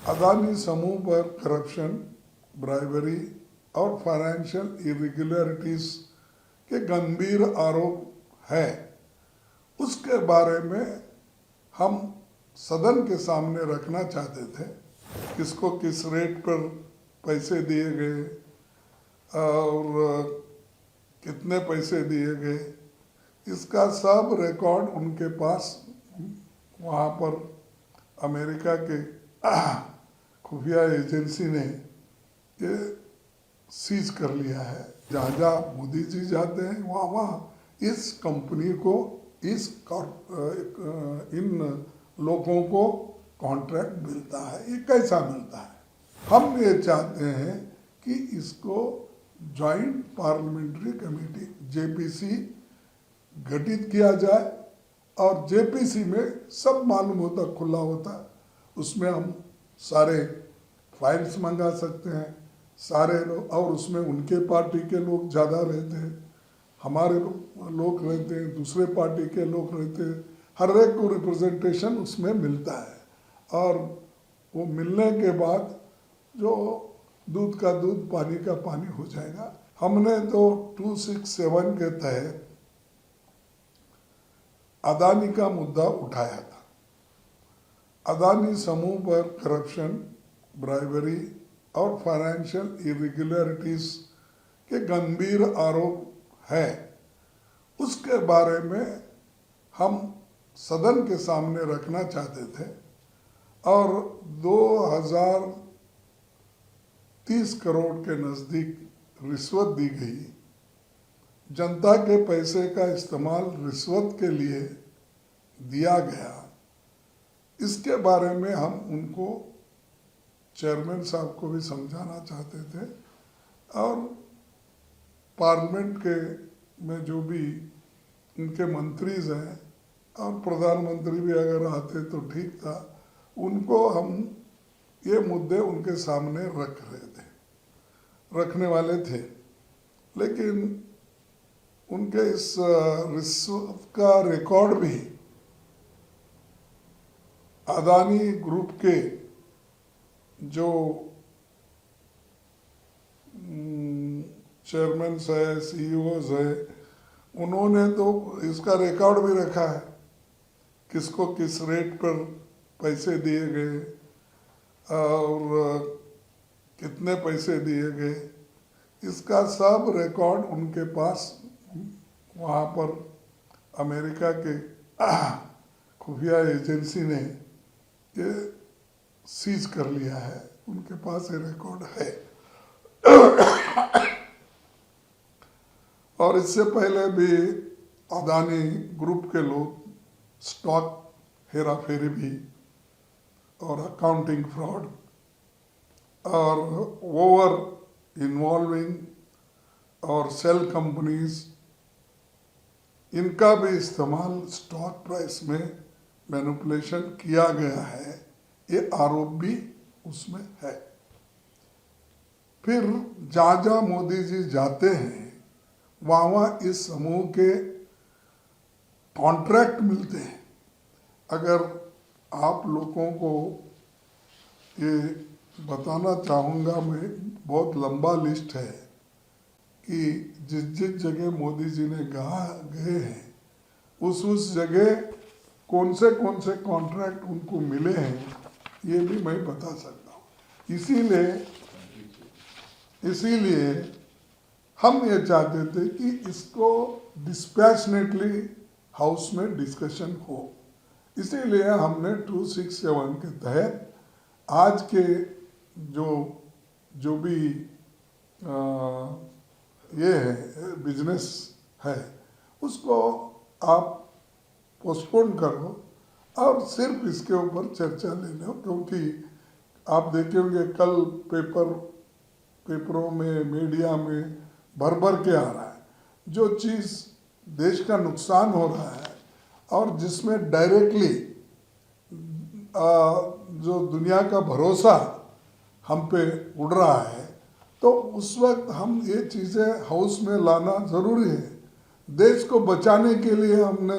अदानी समूह पर corruption, bribery और फाइनेंशियल इरेगुलरिटीज के गंभीर आरोप है, उसके बारे में हम सदन के सामने रखना चाहते थे। किसको किस रेट पर पैसे दिए गए और कितने पैसे दिए गए, इसका सब रिकॉर्ड उनके पास वहाँ पर अमेरिका के खुफिया एजेंसी ने ये सीज कर लिया है। जहाँ जहाँ मोदी जी जाते हैं वहाँ वहाँ इस कंपनी को इन लोगों को कॉन्ट्रैक्ट मिलता है। ये कैसा मिलता है? हम ये चाहते हैं कि इसको जॉइंट पार्लियामेंट्री कमेटी जेपीसी गठित किया जाए और जेपीसी में सब मालूम होता, खुला होता, उसमें हम सारे फाइल्स मंगा सकते हैं, सारे लोग, और उसमें उनके पार्टी के लोग ज़्यादा रहते हैं, हमारे लोग रहते हैं, दूसरे पार्टी के लोग रहते हैं, हर एक को रिप्रेजेंटेशन उसमें मिलता है। और वो मिलने के बाद जो दूध का दूध पानी का पानी हो जाएगा। हमने तो 267 के तहत अदानी का मुद्दा उठाया था। अदानी समूह पर करप्शन, ब्राइबरी और फाइनेंशियल इरेगुलरिटीज के गंभीर आरोप है, उसके बारे में हम सदन के सामने रखना चाहते थे। और 2030 करोड़ के नज़दीक रिश्वत दी गई। जनता के पैसे का इस्तेमाल रिश्वत के लिए दिया गया। इसके बारे में हम उनको, चेयरमैन साहब को भी समझाना चाहते थे और पार्लियामेंट के में जो भी उनके मंत्रीज हैं और प्रधानमंत्री भी अगर आते तो ठीक था, उनको हम ये मुद्दे उनके सामने रखने वाले थे। लेकिन उनके इस रिश्वत का रिकॉर्ड भी अदानी ग्रुप के जो चेयरमैन है, सीईओज है, उन्होंने तो इसका रिकॉर्ड भी रखा है, किसको किस रेट पर पैसे दिए गए और कितने पैसे दिए गए, इसका सब रिकॉर्ड उनके पास वहाँ पर अमेरिका के खुफिया एजेंसी ने ये सीज कर लिया है। उनके पास ये रिकॉर्ड है। और इससे पहले भी अदानी ग्रुप के लोग स्टॉक हेरा फेरी भी और अकाउंटिंग फ्रॉड और ओवर इन्वॉल्विंग और सेल कंपनीज, इनका भी इस्तेमाल स्टॉक प्राइस में मैनिपुलेशन किया गया है, ये आरोप भी उसमें है। फिर जहाँ जहाँ मोदी जी जाते हैं वहाँ वहाँ इस समूह के कॉन्ट्रैक्ट मिलते हैं। अगर आप लोगों को ये बताना चाहूँगा मैं, बहुत लंबा लिस्ट है कि जिस जिस जगह मोदी जी ने गए हैं उस जगह कौन से कॉन्ट्रैक्ट उनको मिले हैं, ये भी मैं बता सकता हूँ। इसीलिए हम ये चाहते थे कि इसको डिस्पैशनेटली हाउस में डिस्कशन हो। इसीलिए हमने 267 के तहत आज के जो भी ये है बिजनेस है, उसको आप पोस्टपोन करो और सिर्फ इसके ऊपर चर्चा ले लो। क्योंकि आप देखे होंगे कल पेपरों में, मीडिया में भर के आ रहा है, जो चीज़ देश का नुकसान हो रहा है और जिसमें डायरेक्टली जो दुनिया का भरोसा हम पे उड़ रहा है, तो उस वक्त हम ये चीज़ें हाउस में लाना ज़रूरी है। देश को बचाने के लिए हमने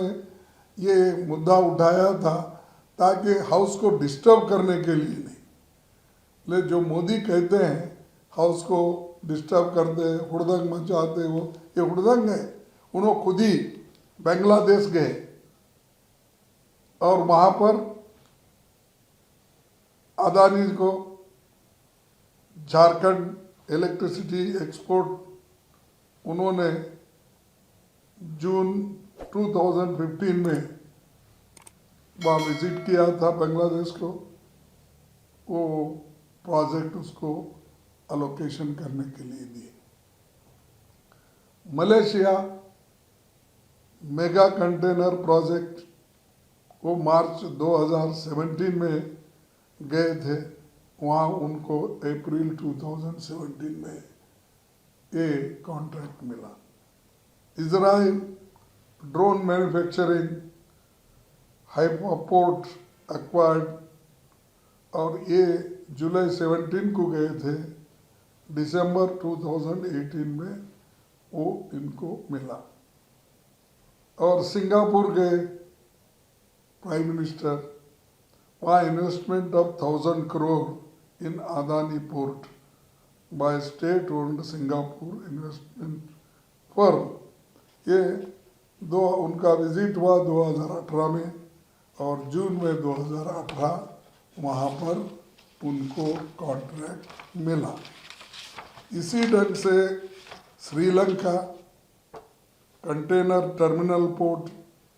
ये मुद्दा उठाया था, ताकि हाउस को डिस्टर्ब करने के लिए नहीं। ले जो मोदी कहते हैं हाउस को डिस्टर्ब करते, हुड़दंग मचाते, वो ये हुड़दंग है। उन्होंने खुद ही बांग्लादेश गए और वहाँ पर अदानी को झारखंड इलेक्ट्रिसिटी एक्सपोर्ट उन्होंने जून 2015 में वहाँ विजिट किया था बांग्लादेश को, वो प्रोजेक्ट उसको अलोकेशन करने के लिए दिए। मलेशिया मेगा कंटेनर प्रोजेक्ट वो मार्च 2017 में गए थे, वहाँ उनको अप्रैल 2017 में ये कॉन्ट्रैक्ट मिला। इजराइल ड्रोन मैन्युफैक्चरिंग हाइपोपोर्ट एक्वायर्ड, और ये जुलाई 17 को गए थे, दिसंबर 2018 में वो इनको मिला। और सिंगापुर गए प्राइम मिनिस्टर, वहाँ investment of 1000 crore in Adani port by state owned Singapore investment firm. ये उनका विजिट हुआ 2018 में, और जून में 2018 वहाँ पर उनको कॉन्ट्रैक्ट मिला। इसी ढंग से श्रीलंका कंटेनर टर्मिनल पोर्ट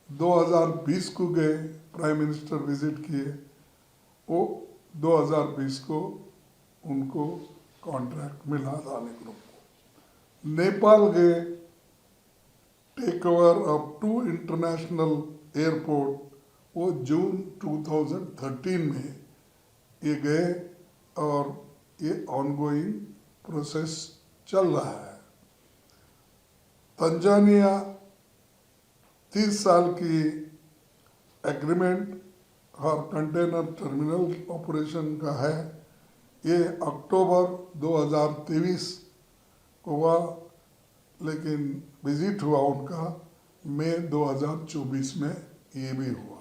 2020 को गए, प्राइम मिनिस्टर विजिट किए, वो 2020 को उनको कॉन्ट्रैक्ट मिला अदानी ग्रुप को। नेपाल गए, take over of 2 international airport, वो जून 2013 में ये गए, और ये ऑनगोइंग प्रोसेस चल रहा है। तंजानिया 30 साल की एग्रीमेंट और कंटेनर टर्मिनल ऑपरेशन का है, ये अक्टूबर 2023 को हुआ, लेकिन विजिट हुआ उनका मई 2024 में ये भी हुआ।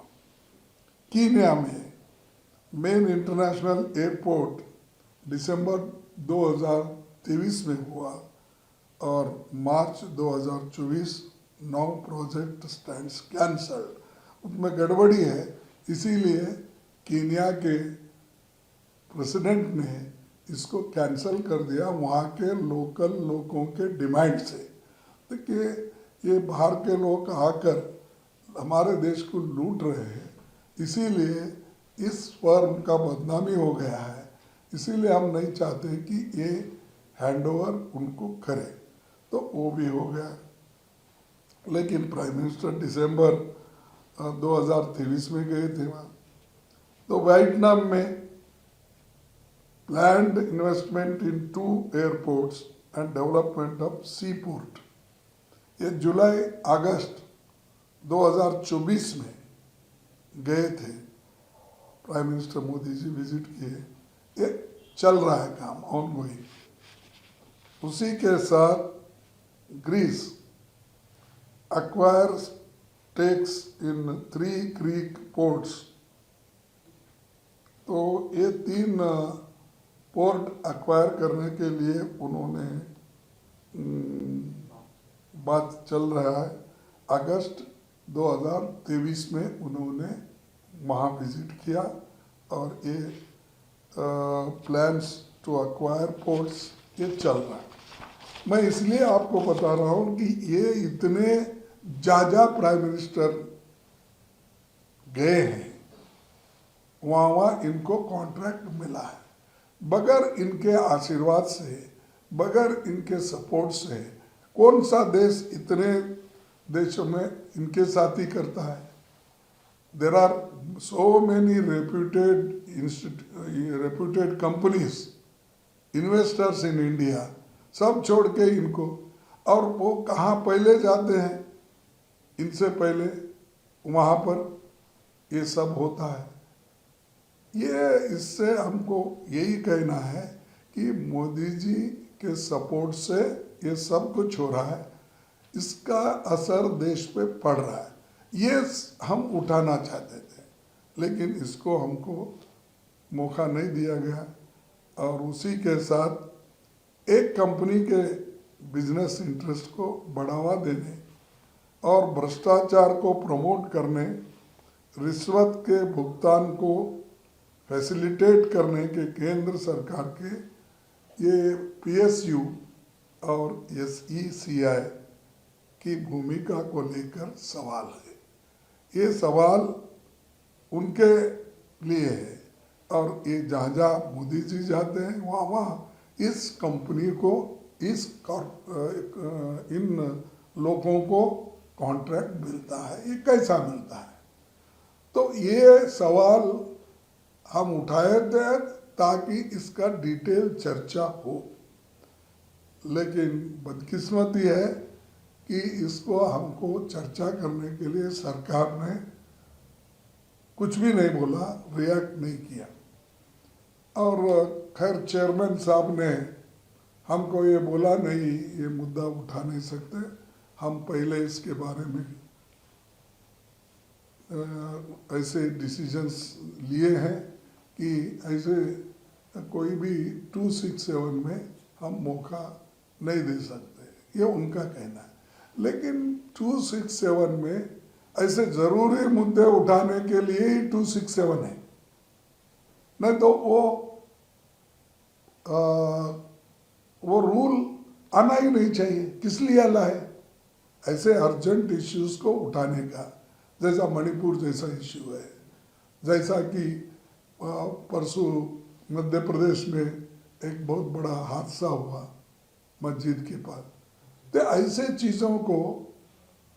कीनिया में मेन इंटरनेशनल एयरपोर्ट दिसंबर 2023 में हुआ, और मार्च 2024 9 प्रोजेक्ट स्टैंड्स कैंसल्ड। उसमें गड़बड़ी है, इसीलिए कीनिया के प्रेसिडेंट ने इसको कैंसल कर दिया वहाँ के लोकल लोगों के डिमांड से। देखिए, ये बाहर के लोग आकर हमारे देश को लूट रहे हैं, इसीलिए इस फर्म का बदनामी हो गया है, इसीलिए हम नहीं चाहते कि ये हैंडओवर उनको करे, तो वो भी हो गया। लेकिन प्राइम मिनिस्टर दिसंबर 2023 में गए थे वहाँ। तो वियतनाम में planned investment in 2 airports and development of sea port, ये जुलाई अगस्त 2024 में गए थे, prime minister Modi ji visit किए, ये चल रहा है काम ऑनगोइंग। उसी के साथ Greece acquires stakes in 3 Greek ports, तो ये 3 पोर्ट एक्वायर करने के लिए उन्होंने बात चल रहा है। अगस्त 2023 में उन्होंने वहाँ विजिट किया, और ये प्लान्स टू एक्वायर पोर्ट्स ये चल रहा है। मैं इसलिए आपको बता रहा हूँ कि ये इतने ज़्यादा प्राइम मिनिस्टर गए हैं, वहाँ इनको कॉन्ट्रैक्ट मिला है। बगैर इनके आशीर्वाद से, बगैर इनके सपोर्ट से, कौन सा देश इतने देशों में इनके साथ ही करता है? There are so many reputed companies, investors in India, सब छोड़ के इनको, और वो कहाँ पहले जाते हैं, इनसे पहले वहाँ पर ये सब होता है। ये इससे हमको यही कहना है कि मोदी जी के सपोर्ट से ये सब कुछ हो रहा है, इसका असर देश पे पड़ रहा है। ये हम उठाना चाहते थे, लेकिन इसको हमको मौका नहीं दिया गया। और उसी के साथ एक कंपनी के बिजनेस इंटरेस्ट को बढ़ावा देने और भ्रष्टाचार को प्रमोट करने, रिश्वत के भुगतान को फैसिलिटेट करने के केंद्र सरकार के ये PSU और SECI की भूमिका को लेकर सवाल है। ये सवाल उनके लिए है और ये जहाँ जहाँ मोदी जी जाते हैं वहाँ वहाँ इस कंपनी को इन लोगों को कॉन्ट्रैक्ट मिलता है। ये कैसा मिलता है? तो ये सवाल हम उठाए थे ताकि इसका डिटेल चर्चा हो, लेकिन बदकिस्मती है कि इसको हमको चर्चा करने के लिए सरकार ने कुछ भी नहीं बोला, रिएक्ट नहीं किया। और खैर चेयरमैन साहब ने हमको ये बोला नहीं, ये मुद्दा उठा नहीं सकते, हम पहले इसके बारे में ऐसे डिसीजंस लिए हैं कि ऐसे कोई भी 267 में हम मौका नहीं दे सकते, ये उनका कहना है। लेकिन 267 में ऐसे जरूरी मुद्दे उठाने के लिए ही 267 है, नहीं तो वो रूल आना ही नहीं चाहिए। किस लिए आना है ऐसे अर्जेंट इश्यूज को उठाने का? जैसा मणिपुर जैसा इश्यू है, जैसा कि परसों मध्य प्रदेश में एक बहुत बड़ा हादसा हुआ मस्जिद के पास। तो ऐसे चीज़ों को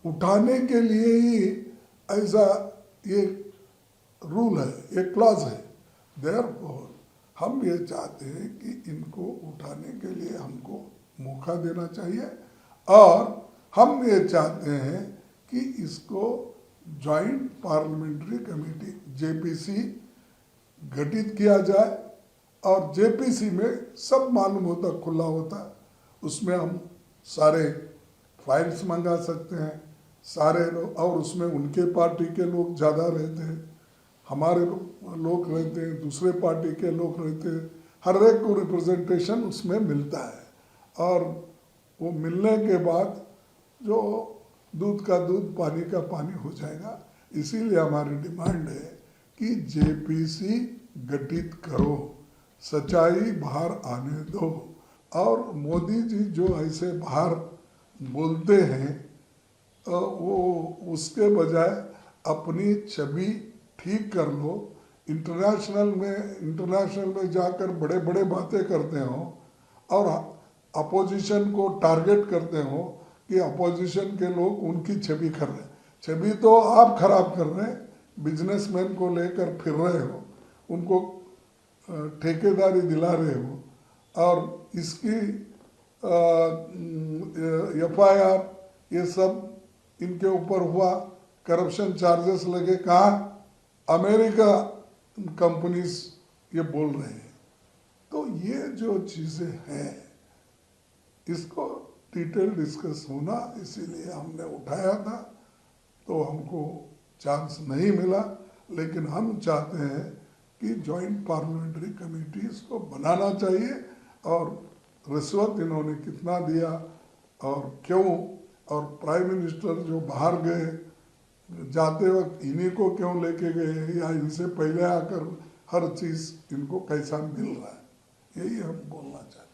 उठाने के लिए ही ऐसा ये रूल है, ये क्लॉज है। देयरफॉर हम ये चाहते हैं कि इनको उठाने के लिए हमको मौका देना चाहिए और हम ये चाहते हैं कि इसको जॉइंट पार्लियामेंट्री कमेटी JPC गठित किया जाए और JPC में सब मालूम होता, खुला होता, उसमें हम सारे फाइल्स मंगा सकते हैं, सारे लोग, और उसमें उनके पार्टी के लोग ज़्यादा रहते हैं, हमारे लोग रहते हैं, दूसरे पार्टी के लोग रहते हैं, हर एक को रिप्रेजेंटेशन उसमें मिलता है। और वो मिलने के बाद जो दूध का दूध पानी का पानी हो जाएगा। इसीलिए हमारी डिमांड है कि JPC गठित करो, सच्चाई बाहर आने दो। और मोदी जी जो ऐसे बाहर बोलते हैं वो उसके बजाय अपनी छवि ठीक कर लो। इंटरनेशनल में जाकर बड़े बड़े बातें करते हो और अपोजिशन को टारगेट करते हो कि अपोजिशन के लोग उनकी छवि कर रहे हैं। छवि तो आप खराब कर रहे हैं, बिजनेसमैन को लेकर फिर रहे हो, उनको ठेकेदारी दिला रहे हो और इसकी FIR ये सब इनके ऊपर हुआ, करप्शन चार्जेस लगे। कहाँ? अमेरिका कंपनीज ये बोल रहे हैं। तो ये जो चीज़ें हैं इसको डिटेल डिस्कस होना, इसीलिए हमने उठाया था। तो हमको चांस नहीं मिला, लेकिन हम चाहते हैं कि जॉइंट पार्लियामेंट्री कमेटी इसको बनाना चाहिए और रिश्वत इन्होंने कितना दिया और क्यों, और प्राइम मिनिस्टर जो बाहर गए जाते वक्त इन्हीं को क्यों लेके गए, या इनसे पहले आकर हर चीज़ इनको कैसा मिल रहा है, यही हम बोलना चाहते हैं।